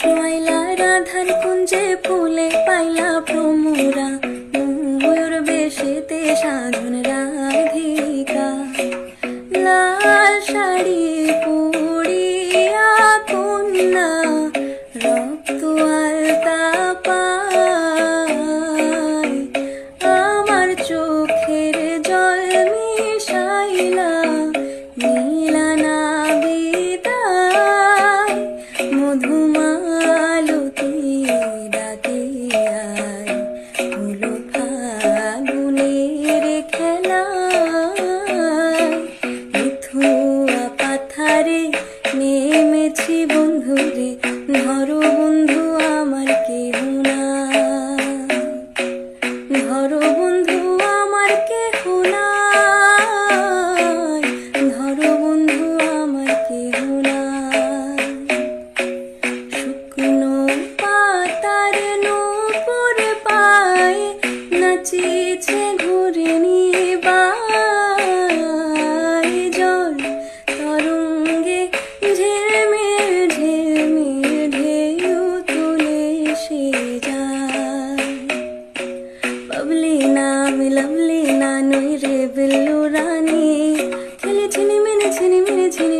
শোয়াইলা রাধার কুঞ্জে ফুলে পাইলা ভ্রমরা, ময়ূর বেশেতে সাধন রাধিকা। লাল শাড়ি পরিয়া কন্যা রক্ত আলতা পায়, আমার চোখের জল মিশাইলা নীলানা বিদায়। মধুমালতী ডাকে আয়, হলো ফাগুনের খেলায়। মিথুয়া পাথারে নেমেছি বন্ধুরে, ধরো বন্ধু আমার কেহ নাই, ধরো বন্ধু আমার কেহ নাই, ধরো বন্ধু আমার কেহ নাই। শুকনো পাতার নূপুর পায়ে নাচিছে ঘুরে বাই, জল তরঙ্গে ঝিলমিল ঝিলমিল ঢেউ তুলে সে যায়। বাবলি না আমি লাভলি না নই রে বিল্লু রানী, খেলি ছিনি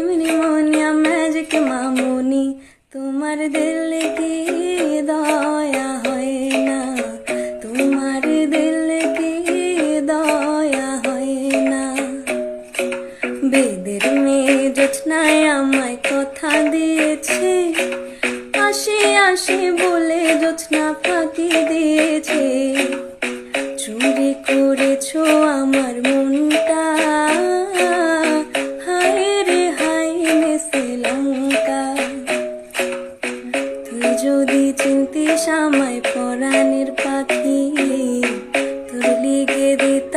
মিনি মোহনিয়া ম্যাজিক মামুনি। তোমার দিল কি দয়া হয় না, তোমার দিল কি দয়া হয় না। বেদের মেয়ে জোছনায় আমায় কথা দিয়েছে, আসি আসি বলে জোছনা ফাঁকি দিয়েছে। চুরি করেছো আমার মনটা, হায় রে হায় মেসে লঙ্কা। তুই যদি চিনতিস আমায় পরাণের পাখি, তোর লিগে দিত